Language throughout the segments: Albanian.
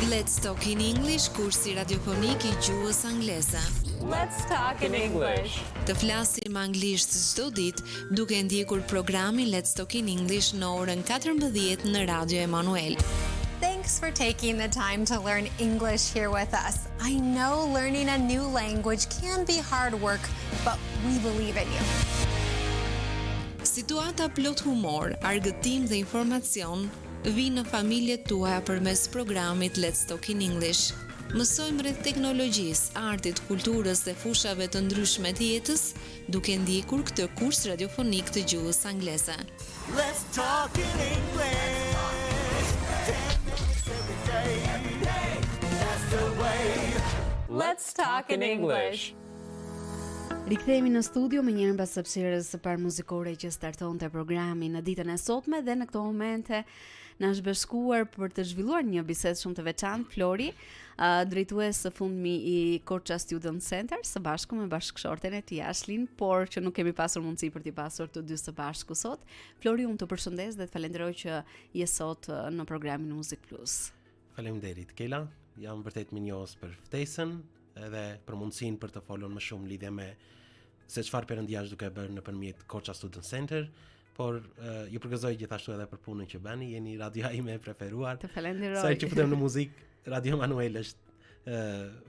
Let's Talk in English, kursi radiofonik I gjuhës angleze. Let's talk in English. Të flasim anglisht çdo ditë, duke ndjekur programin Let's Talk in English në orën 14 në Radio Emanuel. Thanks for taking the time to learn English here with us. I know learning a new language can be hard work, but we believe in you. Situata plot humor, argëtim dhe informacion vinë në familjet tuaja përmes programit Let's Talk in English. Mësojmë rreth teknologjisë, artit, kulturës dhe fushave të ndryshme të jetës, duke ndjekur këtë kurs radiofonik të gjuhës angleze. Let's talk in English. Every day. That's the way. Let's talk in English. Rikthehemi në studio me njërin pas hapësirës së parë muzikore që startonte programi në ditën e sotme dhe në këto momente na është bashkuar për të zhvilluar një bisedë shumë të veçantë Flori, drejtues së fundmi I Korça Student Center, së bashku me bashkëshorten e tij Ashlin, por që nuk kemi pasur mundësi për t'i pasur të dy së bashku sot. Flori, unë të përshëndes dhe të falenderoj që je sot në programin Music Plus. Faleminderit Kela, jam vërtet mirënjohës për ftesën edhe për mundësinë për të folur më shumë lidhje me se çfarë Perëndia është duke bërë nëpërmjet Korça Student Center, por ju përgëzoj gjithashtu edhe për punën që bëni, jeni radioja ime e preferuar. Të falenderoj. Sa që futem në muzikë, Radio Emanuel është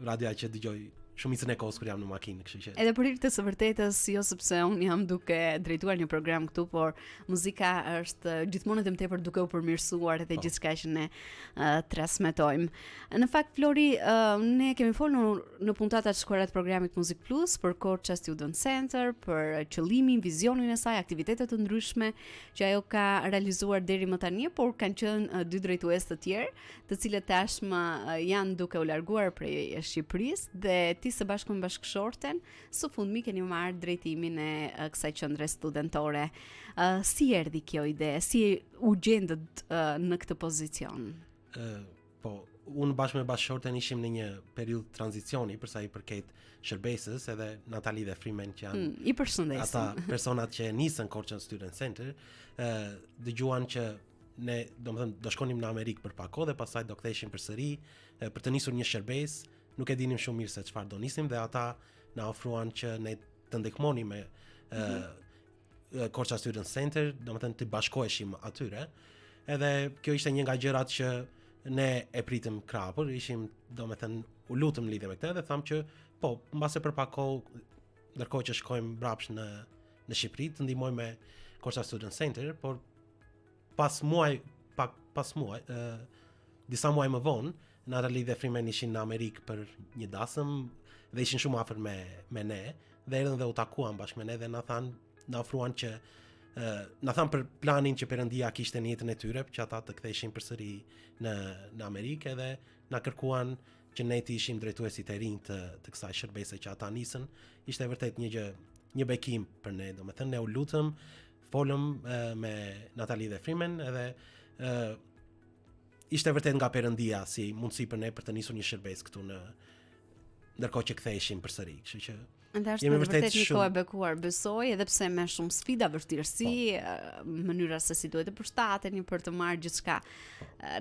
radioja që dëgjoj shumicën e kohës kur jam në makinë, kështu që. Edhe për hir të së vërtetës, jo sepse unë jam duke drejtuar një program këtu, por muzika është gjithmonë edhe më tepër duke u përmirësuar edhe gjithçka që ne transmetojmë. Në fakt Flori, ne kemi folur në puntatat e shkuara të programit Music Plus për Korça Student Center, për qëllimin, vizionin e saj, aktivitetet të ndryshme që ajo ka realizuar deri më tani, por kanë qenë dy drejtues të tjerë, të cilët tashmë janë duke u larguar prej Shqipërisë dhe së bashku me bashkëshorten, së fundmi keni marrë drejtimin e kësaj qendre studentore. Si erdhi kjo ide? Si u gjendët në këtë pozicion? Po, unë bashkë me bashkëshorten ishim në një periudhë tranzicioni përsa I përket shërbesës, edhe Natali dhe Freeman që janë I përshëndesim. ata personat që nisën Korça Student Center, dëgjuan që ne do shkonim në Amerikë për pak kohë dhe pastaj do ktheheshim përsëri për të nisur një shërbesë. Nuk e dinim shumë mirë se çfarë do nisim dhe ata na ofruan që ne të ndihmonim me Korça Student Center, domethënë të bashkoheshim atyre. Edhe kjo ishte një nga gjërat që ne e pritëm krahapur, ishim domethënë u lutëm lidhje me këtë dhe thamë që po, mbase për pak kohë, ndërkohë që shkojmë mbrapsht në Shqipëri të ndihmojmë me Korça Student Center, por pas muaj, disa muaj më vonë, Natali dhe Freeman ishin në Amerikë për një dasëm dhe ishin shumë afër me ne dhe erdhën dhe u takuan bashkë me ne dhe na ofruan që na thanë për planin që Perëndia kishte në jetën e tyre, që ata të ktheheshin përsëri në Amerikë dhe na kërkuan që ne të ishim drejtuesit e rinj të kësaj shërbese që ata nisën. Ishte vërtet një bekim për ne, domethënë ne u lutëm, folëm me Natali dhe Freeman edhe ishte vërtet nga Perëndia si mundësi për ne për të nisur një shërbesë këtu ndërkohë që ktheheshim përsëri. Kështu që jemi vërtet një kohë e bekuar, besoj, edhe pse me shumë sfida, vështirësi, mënyra se si duhet të përshtateni për të marrë gjithçka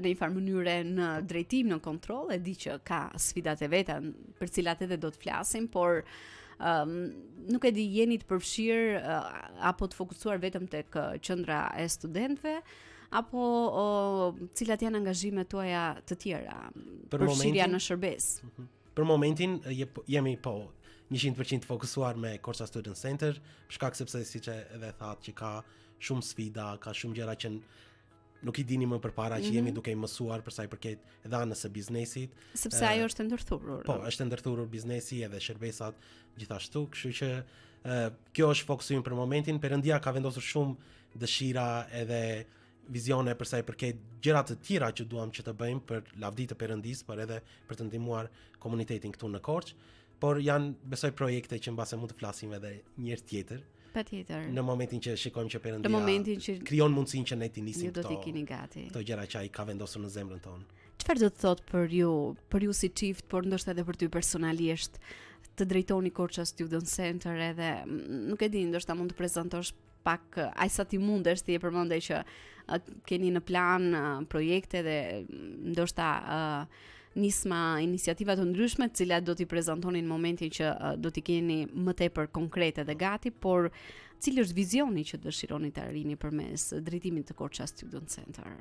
në një farë mënyre në drejtim, në kontroll, e di që ka sfidat e veta për cilat edhe do të flasim, por nuk e di, jeni të përfshirë apo të fokusuar vetëm tek qendra e studentëve, apo cilat janë angazhimet tuaja të tjera përfshirja në shërbesë? Për momentin jemi 100% fokusuar me Korça Student Center, për shkak sepse siç edhe thatë që ka shumë sfida, ka shumë gjëra që nuk I dini më përpara që jemi duke I mësuar për sa I përket edhe anës së biznesit. Sepse ajo është ndërthurur. Po, është ndërthurur biznesi edhe shërbesat gjithashtu, kështu që kjo është fokusimi për momentin. Perëndia ka vendosur shumë dëshira edhe vizione për sa I përket gjëra të tjera që duam që të bëjmë për lavdi të Perëndisë, por edhe për të ndihmuar komunitetin këtu në Korçë, por janë besoj projekte që mbase mund të flasim edhe një herë tjetër. Patjetër. Në momentin që shikojmë që Perëndia krijon mundësinë që ne të nisim këto gjëra që ai ka vendosur në zemrën tonë. Çfarë do të thotë për ju si çift, por ndoshta edhe për ty personalisht, të drejtoni Korça Student Center edhe nuk e di, ndoshta mund të prezantosh pak aq sa ti mundesh, ti e përmendej që keni në plan projekte dhe ndoshta nisma iniciativa të ndryshme, të cilat do t'i prezantonin në momentin që do t'i keni më tepër konkrete dhe gati, por cili është vizioni që dëshironi të arrini përmes drejtimit të Korça Student Center?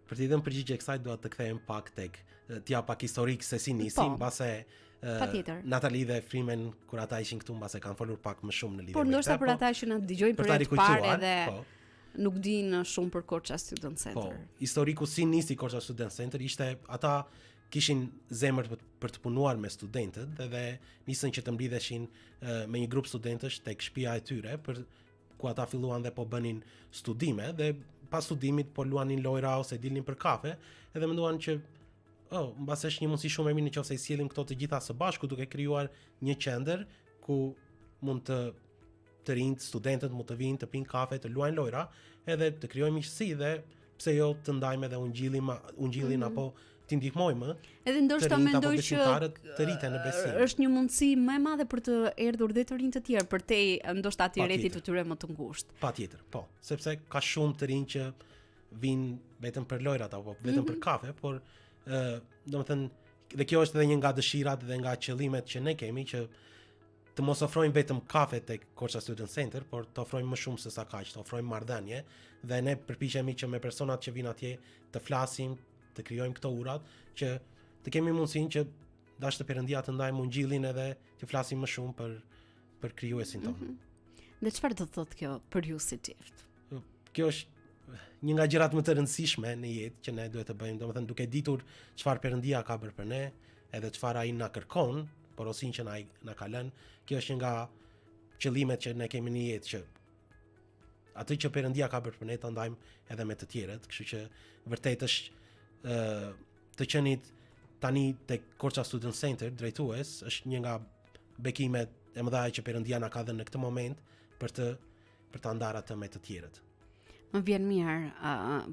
Për t'i dhënë përgjigje kësaj do të kthehem pak tek t'ja pak historik se si nisim, mbase Patjetër. Natali dhe Frimen kur ata ishin këtu mbase kanë folur pak më shumë në lidhje Por me ndoshta këtë, për ata që na dëgjojnë për herë të parë edhe nuk dinë shumë për Korça Student Center. Po, historiku si nisi Korça Student Center ishte ata kishin zemër për të punuar me studentët dhe nisën që të mblidheshin me një grup studentësh tek shtëpia e tyre për ku ata filluan dhe po bënin studime dhe pas studimit po luanin lojra ose dilnin për kafe edhe menduan që mbas është një mundësi shumë e mirë nëse i sjellim këto të gjitha së bashku duke krijuar një qendër ku mund të rinjt studentët mund të vinë të pinë kafe, të luajnë lojra, edhe të krijojmë miqësi dhe pse jo të ndajmë edhe ungjillin apo t'i ndihmojmë. Edhe ndoshta mendoj që të rriten në besim. Është një mundësi më e madhe për të erdhur dhe të rinj të tjerë përtej ndoshta atij rretit të tyre më të ngushtë. Patjetër, po, sepse ka shumë të rinj që vinë vetëm për lojrat apo vetëm për kafe, por domethënë dhe kjo është edhe një nga dëshirat dhe nga qëllimet që ne kemi që të mos ofrojmë vetëm kafe tek Korça Student Center, por të ofrojmë më shumë se sa kaq, të ofrojmë marrëdhënie dhe ne përpiqemi që me personat që vinë atje të flasim, të krijojmë këto urat që të kemi mundësinë që dashur Perëndia të ndajmë ungjillin edhe të flasim më shumë për krijuesin tonë. Dhe çfarë do të thotë kjo për ju si çift? Kjo është një nga gjërat më të rëndësishme në jetë që ne duhet të bëjmë, domethënë duke ditur çfarë Perëndia ka bërë për ne, edhe çfarë ai na kërkon, porosin që na ka lënë. Kjo është një nga qëllimet që ne kemi në jetë, që atë që Perëndia ka bërë për ne ta ndajmë edhe me të tjerët, kështu që vërtet është të qenit tani tek Korça Student Center drejtues është një nga bekimet e mëdha që Perëndia na ka dhënë në këtë moment për ta ndarë atë me të tjerët. Më vjen mirë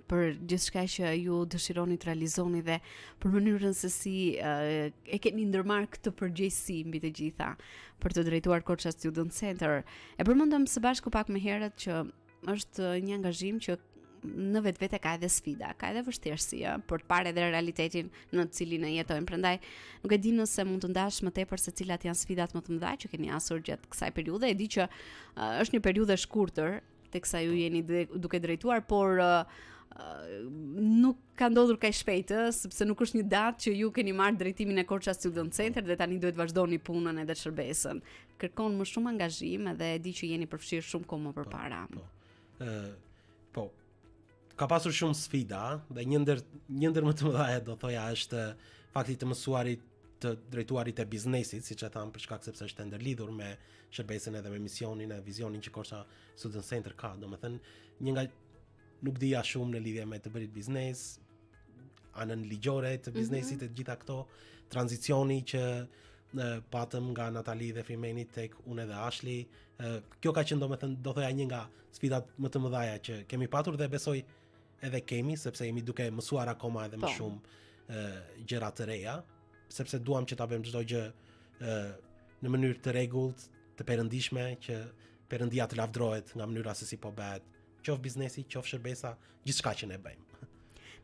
për gjithçka që ju dëshironi të realizoni dhe për mënyrën se si e keni ndërmarrë këtë përgjegjësi mbi të gjitha për të drejtuar Korça Student Center. E përmendëm së bashku pak më herët që është një angazhim që në vetvete ka edhe sfida, ka edhe vështirësi, për të parë edhe realitetin në të cilin e jetojmë. Prandaj nuk e di nëse mund të ndash më tepër se cilat janë sfidat më të mëdha që keni asur gjatë kësaj periudhe. E di që është një periudhë e shkurtër teksa ju jeni duke drejtuar, por nuk ka ndodhur kaq shpejt, sepse nuk është një datë që ju keni marrë drejtimin e Korça Student Center dhe tani duhet vazhdoni punën edhe shërbesën. Kërkon më shumë angazhim edhe e di që jeni përfshirë shumë kohë më përpara. Po. Ka pasur shumë sfida dhe një ndër më të mëdha do thoja është fakti të mësuarit të drejtuarit e biznesit, siç e tham, për shkak sepse është ndërlidhur me shërbesën edhe me misionin e vizionin që Korça Student Center ka. Domethënë, një nga nuk dija shumë në lidhje me të bërit biznes, anën ligjore të biznesit e gjitha këto, tranzicioni që patëm nga Natali dhe Frimeni tek unë dhe Ashley. Kjo ka qenë domethënë do thoja një nga sfidat më të mëdha që kemi patur dhe besoj edhe kemi, sepse jemi duke mësuar akoma edhe më shumë gjëra të reja, sepse duam që ta bëjmë çdo gjë në mënyrë të rregullt, të perëndishme, që Perëndia të lavdrohet nga mënyra se si po bëhet, qoftë biznesi, qoftë shërbesa, gjithçka që ne bëjmë.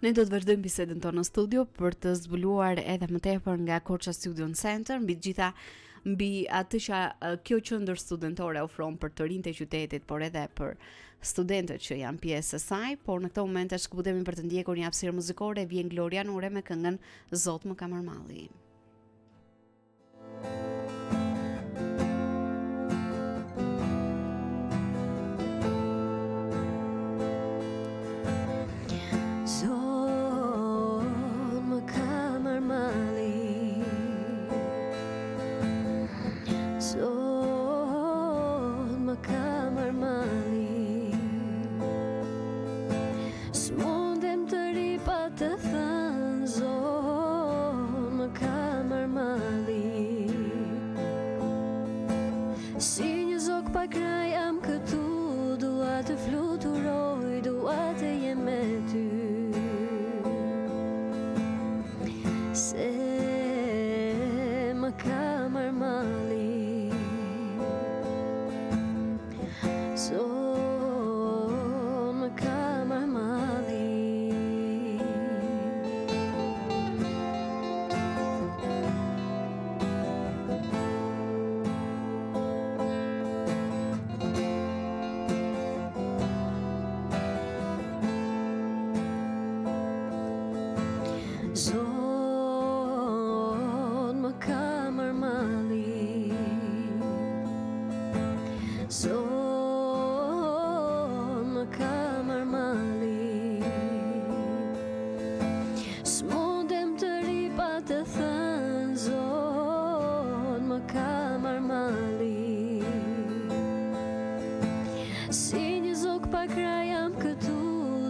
Ne do të vazhdojmë bisedën tonë në studio për të zbuluar edhe më tepër nga Korça Student Center, mbi atë që kjo qendër studentore ofron për të rinjtë e qytetit, por edhe për studentët që janë pjesë e saj. Por në këtë moment shkëputemi për të ndjekur një hapësirë muzikore. Vjen Gloria Nure me këngën Zot më ka marrë malli. Zonë më ka marrë mali, s'mundem të ri pa të thënë, zonë më ka marrë mali. Si një zog pa kraj jam këtu,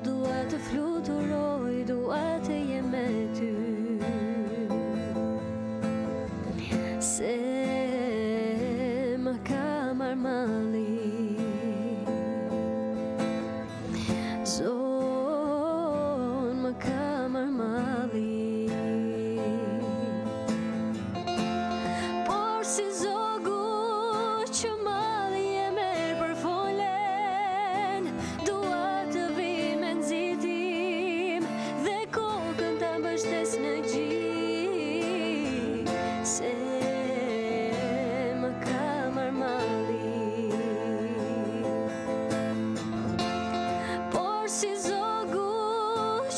dua të fluturoj, dua të jem me ty. Se më ka marrë mali, zonë më ka marrë mali. Por si zogu që mali e merë për folen, dua të vi me nxitim dhe kokën ta mbështes në gjik. Se më ka marrë mali. Por si zogu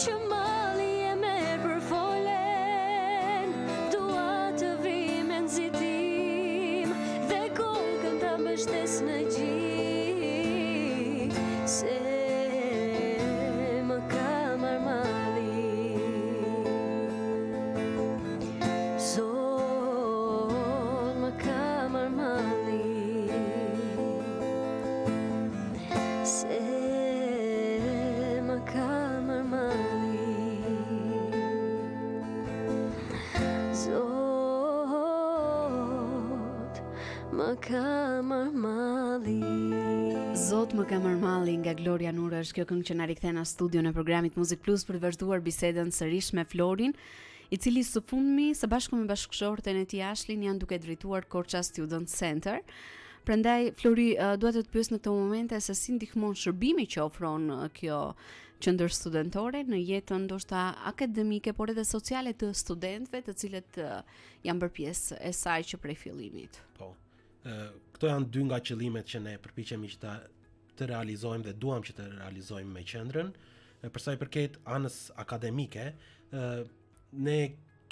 që mali e merë për folen, dua të vi me nxitim dhe kokën ta mbështes në gjik. Se më ka marrë mali. Zonë më ka marrë mali. Se më ka marrë mali. Zot më ka marrë mali. Zot më ka marrë malli nga Gloria Nura është kjo këngë që na rikthen në studion e programit Music Plus për të vazhduar bisedën sërish me Florin, i cili së fundmi së bashku me bashkëshorten e tij Ashlin janë duke drejtuar Korça Student Center. Prandaj Flori, dua të pyes në këto momente se si ndihmon shërbimi që ofron kjo qendër studentore në jetën ndoshta akademike, por edhe sociale të studentëve, të cilët janë bërë pjesë e saj që prej fillimit. Po. Këto janë dy nga qëllimet që ne përpiqemi që të realizojmë dhe duam që të realizojmë me qendrën. Për sa i përket anës akademike, ne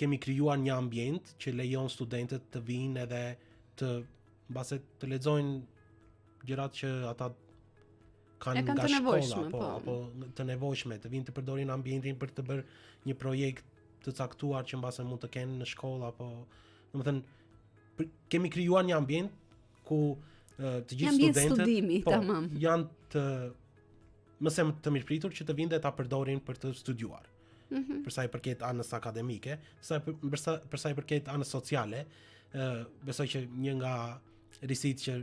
kemi krijuar një ambient që lejon studentët të vinë edhe të mbase të lexojnë gjërat që ata kanë nga të nevojshme, shkolla, apo të nevojshme, të vinë të përdorin ambientin për të bërë një projekt të caktuar që mbase mund të kenë në shkollë, apo domethënë kemi krijuar një ambient ku të gjithë studentët studimi, tamam. Janë të mëse të mirëpritur që të vinë dhe ta përdorin për të studiuar. Për sa i përket anës akademike, për sa i përket anës sociale, besoj që një nga risit që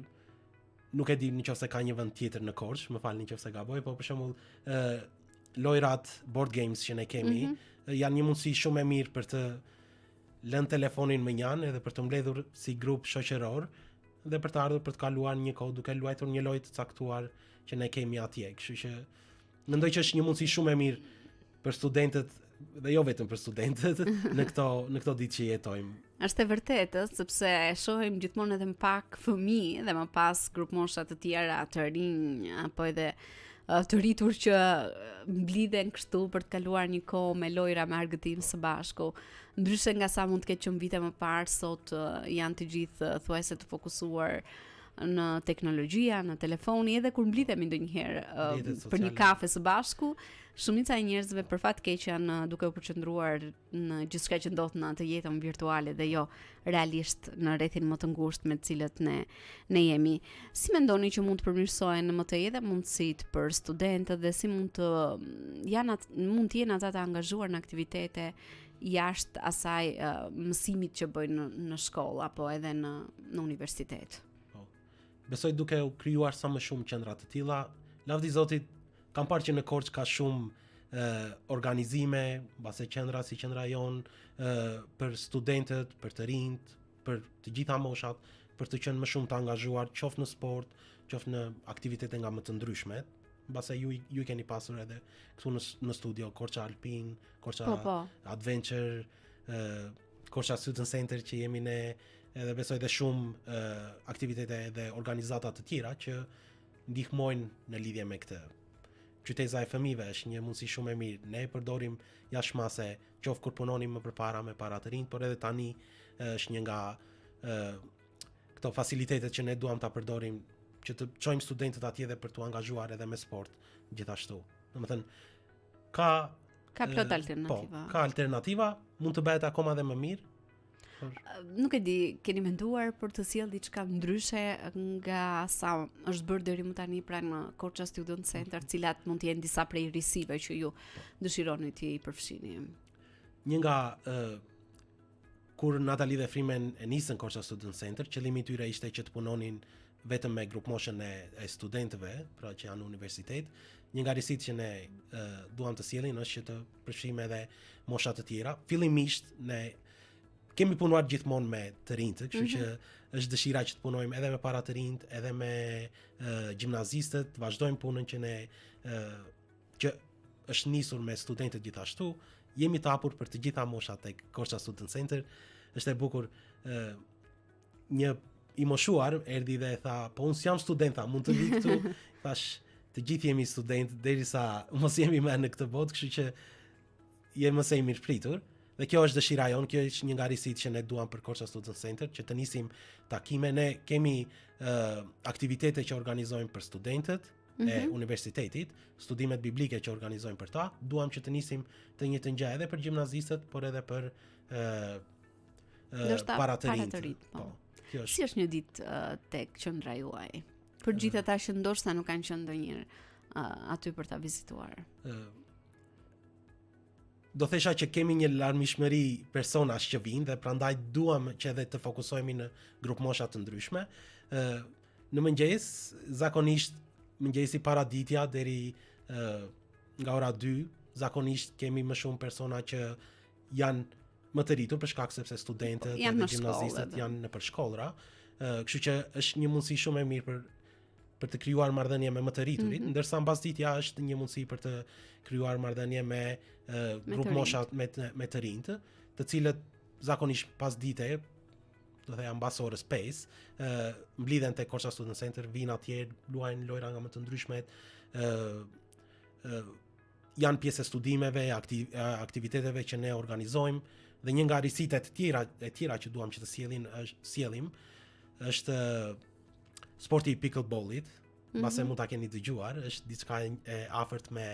nuk e di nëse ka një vend tjetër në Korçë, më falni nëse gaboj, po për shembull lojrat board games që ne kemi janë një mundësi shumë e mirë për të lënë telefonin më njanë edhe për të mbledhur si grup shoqëror dhe për të ardhur për të kaluar një kohë duke luajtur një lojë të caktuar që ne kemi atje. Kështu që mendoj që është një mundësi shumë e mirë për studentët dhe jo vetëm për studentët në këto ditë që jetojmë. Është e vërtetë, sepse e shohim gjithmonë edhe më pak fëmijë dhe më pas grup mosha të tjera të rinj apo edhe të rritur që mblidhen kështu për të kaluar një kohë me lojra me argëtim së bashku. Ndryshe nga sa mund të ketë qenë vite më parë, sot janë të gjithë thuajse të fokusuar në teknologjia, në telefoni, edhe kur mblidhemi ndonjëherë për një kafe së bashku, shumica e njerëzve për fat keq janë duke u përqendruar në gjithçka që ndodh në atë jetën virtuale dhe jo realisht në rrethin më të ngushtë me të cilët ne jemi. Si mendoni që mund të përmirësohen më tej edhe mundësitë për studentët dhe si mund të jenë ata të angazhuar në aktivitete jashtë asaj mësimit që bëjnë në shkollë apo edhe në universitet? Besoj duke u krijuar sa më shumë qendra të tilla, lavdi Zotit, kam parë që në Korçë ka shumë organizime, mbase qendra si qendra jon për studentët, për të rinjt, për të gjitha moshat, për të qenë më shumë të angazhuar qoftë në sport, qoftë në aktivitete nga më të ndryshmet. Mbase ju keni pasur edhe këtu në studio Korça Alpin, Korça Adventure, Korça Student Center që jemi ne, edhe besoj dhe shumë aktivitete dhe organizata të tjera që ndihmojnë në lidhje me këtë. Qyteza e fëmijëve është një mundësi shumë e mirë. Ne e përdorim jashtëmase, qoftë kur punonim më përpara me para të rinj, por edhe tani është një nga këto facilitetet që ne duam ta përdorim që të çojmë studentët atje dhe për t'u angazhuar edhe me sport gjithashtu. Domethënë Ka plot alternativa. Po, ka alternativa, mund të bëhet akoma dhe më mirë. Nuk e di, keni menduar për të sjellë diçka ndryshe nga sa është bërë deri më tani pranë Korça Student Center, cilat mund të jenë disa prej risive që ju dëshironi t'i përfshini? Një nga kur Natali dhe Frimen e nisën Korça Student Center, qëllimi i tyre ishte që të punonin vetëm me grup moshën e studentëve, pra që janë në universitet. Një nga risitë që ne duam të sjellin është që të përfshijmë edhe mosha të tjera. Fillimisht ne kemi punuar gjithmonë me të rinjtë, kështu që është dëshira që të punojmë edhe me para të rinjt, edhe me gjimnazistët, vazhdojmë punën që ne që është nisur me studentët gjithashtu. Jemi të hapur për të gjitha moshat tek Korça Student Center. Është e bukur, një i moshuar erdhi dhe tha, po unë jam student, tha, mund të vi këtu? Thash, të gjithë jemi student derisa mos jemi më në këtë botë, kështu që jemi më së mirëpritur. Dhe kjo është dëshira jonë, kjo është një nga risitë që ne duam për Korça Student Center, që të nisim takime. Ne kemi aktivitete që organizojmë për studentët e universitetit, studimet biblike që organizojmë për ta. Duam që të nisim të njëjtën gjë edhe për gjimnazistët, por edhe për para të rinjt. Po. Si është një ditë tek qendra juaj? Për gjithë ata që ndoshta nuk kanë qenë ndonjëherë aty për ta vizituar. Do thesha që kemi një larmishmëri personash që vinë dhe prandaj duam që edhe të fokusohemi në grup mosha të ndryshme. Në mëngjes, zakonisht mëngjesi paraditja deri nga ora 2, zakonisht kemi më shumë persona që janë më të rritur për shkak sepse studentët dhe gjimnazistët janë në për shkollra. Kështu që është një mundësi shumë e mirë për të krijuar marrëdhënie me më të rriturit, ndërsa mbasditja është një mundësi për të krijuar marrëdhënie me grup mosha me të rinjtë, të cilët zakonisht pas dite, do thëja mbas orës 5, mblidhen te Korça Student Center, vinë atje, luajnë lojra nga më të ndryshmet, janë pjesë e studimeve, aktiviteteve që ne organizojmë, dhe një nga risitë e tjera që duam që të sjellim është sporti i pickleballit, mbase mund ta keni dëgjuar, është diçka e afërt me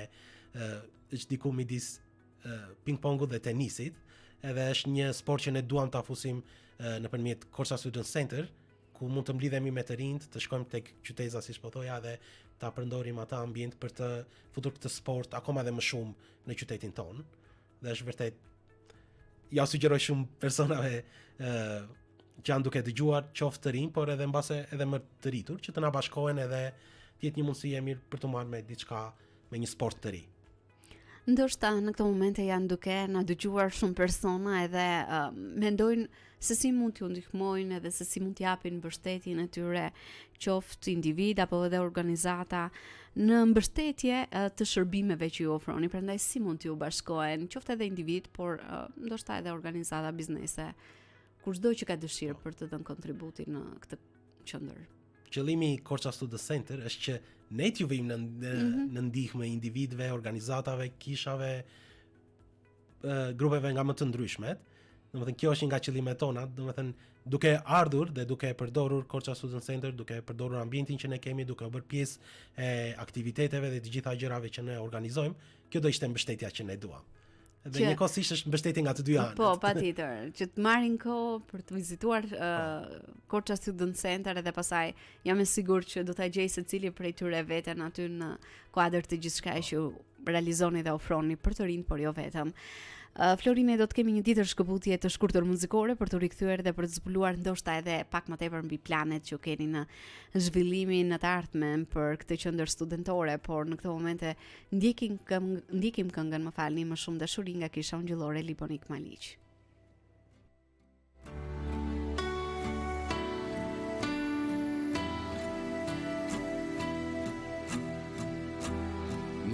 është diku midis ping-pongut dhe tenisit, edhe është një sport që ne duam ta fusim nëpërmjet Korça Student Center, ku mund të mblidhemi me të rinjt, të shkojmë tek qyteza, siç po thoja, dhe ta përdorim ata ambient për të futur këtë sport akoma dhe më shumë në qytetin ton. Dhe është vërtet, ja sugjeroj shumë personave që janë duke dëgjuar, qoftë të rinj, por edhe mbase edhe më të rritur, që të na bashkohen edhe të jetë një mundësi e mirë për të marrë me diçka, me një sport të ri. Ndoshta në këto momente janë duke na dëgjuar shumë persona edhe mendojnë se si mund t'ju ndihmojnë edhe se si mund t'japin mbështetjen e tyre, qoftë individ apo edhe organizata, në mbështetje të shërbimeve që ju ofroni. Prandaj si mund t'ju bashkohen, qoftë edhe individ, por ndoshta edhe organizata, biznese, kushdo që ka dëshirë për të dhënë kontributin në këtë qendër. Qëllimi i Korça Student Center është që ne t'ju vijmë në ndihmë individëve, organizatave, kishave, grupeve nga më të ndryshmet. Domethënë kjo është një nga qëllimet tona, domethënë duke ardhur dhe duke përdorur Korça Student Center, duke përdorur ambientin që ne kemi, duke bërë pjesë e aktiviteteve dhe të gjitha gjërave që ne organizojmë, kjo do ishte mbështetja që ne duam. Dhe njëkohësisht është mbështetje nga të dy anët. Po, patjetër, që të marrin kohë për të vizituar Korça Student Center dhe pastaj jam e sigurt që do ta gjej secili prej tyre veten aty në kuadër të gjithçka që realizoni dhe ofroni për të rinj, por jo vetëm. Florine, do të kemi një tjetër shkëputje të shkurtër muzikore për të rikthyer dhe për të zbuluar ndoshta edhe pak më tepër mbi planet që keni në zhvillimin në të ardhmen për këtë qendër studentore, por në këtë momente ndjekim këngën, më falni, më shumë dashuri nga Kisha Ungjëllore Liponik Maliq.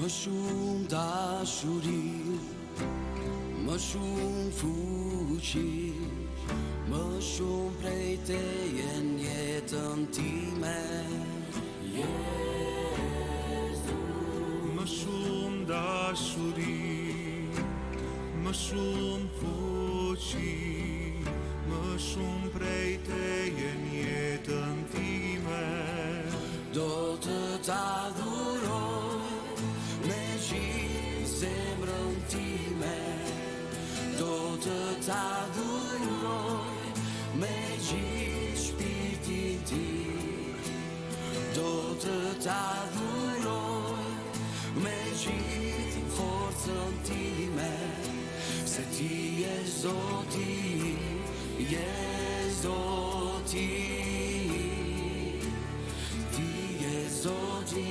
Më shumë dashuri, më shumë fuqi, më shumë prej teje në jetën time. Jezu, më shumë dashuri, më shumë fuqi, më shumë prej teje në jetën time. të t'adhuroj me gjithë forcën time, se ti je Zoti, je Zoti, ti je Zoti.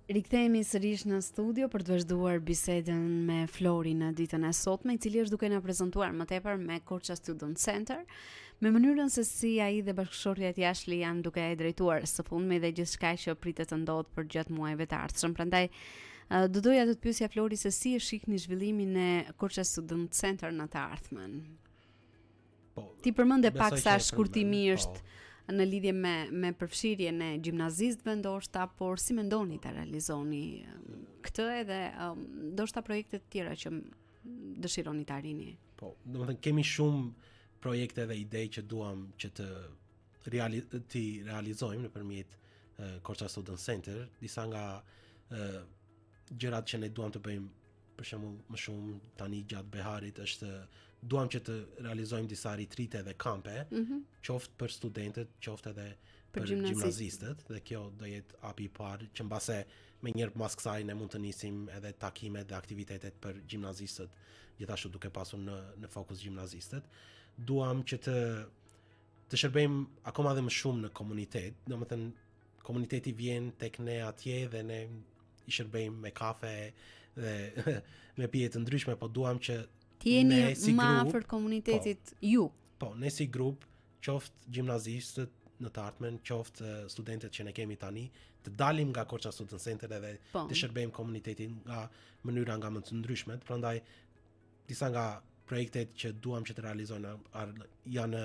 Rikthehemi sërish në studio për të vazhduar bisedën me Flori në ditën e sotme, i cili është duke na prezantuar më tepër me Korça Student Center, me mënyrën se si ai dhe bashkëshortja e Ashley janë duke e drejtuar së fundmi dhe gjithçka që pritet të ndodhë për gjatë muajve të ardhshëm. Prandaj do doja të të pyesja Flori se si e shihni zhvillimin e Korça Student Center në të ardhmen. Po. Ti përmende pak sa shkurtimisht në lidhje me përfshirjen e gjimnazistëve ndoshta, por si mendoni ta realizoni këtë edhe ndoshta projekte të tjera që dëshironi ta arrini? Po, domethënë kemi shumë projekte dhe ide që duam që të realizojmë nëpërmjet Korça Student Center. Disa nga gjërat që ne duam të bëjmë, për shembull, më shumë tani gjatë beharit është duam që të realizojmë disa ritrite dhe kampe, qoftë për studentët, qoftë edhe për gjimnazistët, dhe kjo do jetë hapi i parë që mbase me njëherë pas kësaj ne mund të nisim edhe takimet dhe aktivitetet për gjimnazistët, gjithashtu duke pasur në fokus gjimnazistët. Duam që të shërbejmë akoma dhe më shumë në komunitet, domethënë komuniteti vjen tek ne atje dhe ne i shërbejmë me kafe dhe me pije të ndryshme, po duam që ti jeni si më afër komunitetit ju. Po, ne si grup, qoftë gjimnazistët në të ardhmen, qoftë studentët që ne kemi tani, të dalim nga Korça Student Center edhe të shërbejmë komunitetin nga mënyra nga më të ndryshmet. Prandaj disa nga projektet që duam që të realizojnë janë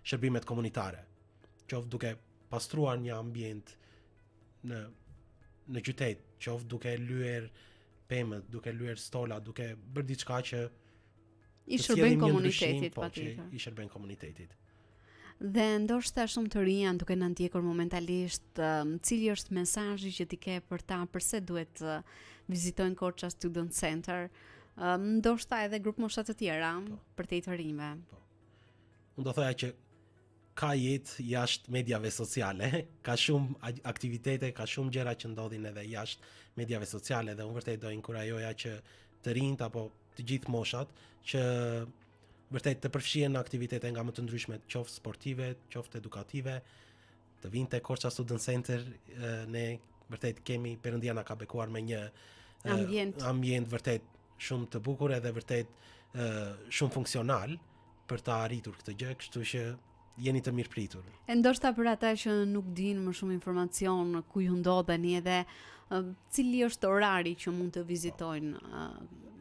shërbimet komunitare. Qoftë duke pastruar një ambient në qytet, qoftë duke lyer pemët, duke lyer stola, duke bërë diçka që i shërben komunitetit, patjetër. I shërben komunitetit. Dhe ndoshta shumë të rinj janë duke na ndjekur momentalisht, cili është mesazhi që ti ke për ta, përse duhet vizitojnë Korça Student Center, ndoshta edhe grup mosha të tjera, për te të rinjve. Unë do thoja që ka jetë jashtë mediave sociale, ka shumë aktivitete, ka shumë gjëra që ndodhin edhe jashtë mediave sociale dhe unë vërtet do inkurajoja që të rinjt apo të gjithë moshat që vërtet të përfshihen në aktivitete nga më të ndryshme, qoftë sportive, qoftë edukative, të vinë te Korça Student Center, ne vërtet kemi Perëndia na ka bekuar me një ambient vërtet shumë të bukur edhe vërtet shumë funksional për të arritur këtë gjë, kështu që jeni të mirë pritur. E ndoshta për ata që nuk dinë më shumë informacion ku ju ndodheni edhe cili është orari që mund të vizitojnë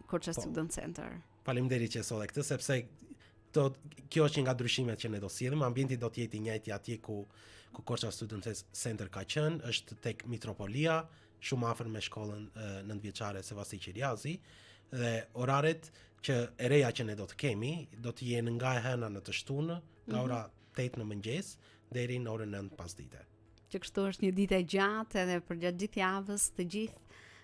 Korça Student Center. Faleminderit që solle këtë sepse kjo është një nga ndryshimet që ne do sjellim, ambienti do të jetë i njëjti atje ku Korça Student Center ka qenë, është tek Mitropolia, shumë afër me shkollën nëntëvjeçare Sevasti Qiriazi dhe oraret që e reja që ne do të kemi do të jenë nga e hëna në të shtunë, nga ora 8 në mëngjes deri në orën 9 pasdite. Që kështu është një ditë e gjatë edhe për gjatë gjithë javës të gjithë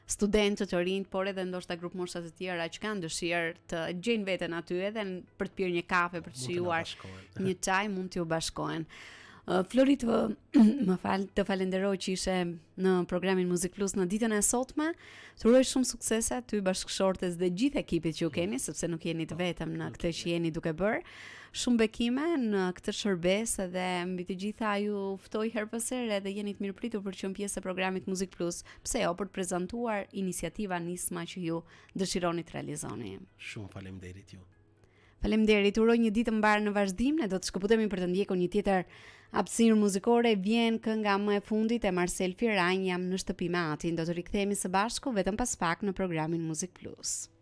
studentët të rinj, por edhe ndoshta grup mosha të tjera që kanë dëshirë të gjejnë veten aty edhe për të pirë një kafe, për të shijuar një çaj, mund t'ju bashkohen. Flori, të falenderoj që ishe në programin Muzik Plus në ditën e sotme. Të uroj shumë suksese aty bashkëshortes dhe gjithë ekipit që ju keni, sepse nuk jeni të vetëm në këtë që jeni duke bërë. Shumë bekime në këtë shërbes dhe mbi të gjitha ju ftoj her pas here dhe jeni të mirëpritur për të qenë pjesë e programit Muzik Plus. Pse jo, për të prezantuar iniciativa nisma që ju dëshironi të realizoni. Shumë faleminderit ju. Faleminderit, uroj një ditë mbar në vazhdim. Ne do të shkëputemi për të ndjekur një tjetër hapësirë muzikore. Vjen kënga më e fundit e Marcel Firajn, Jam në shtëpi me Atin. Do të rikthehemi së bashku vetëm pas pak në programin Muzik Plus.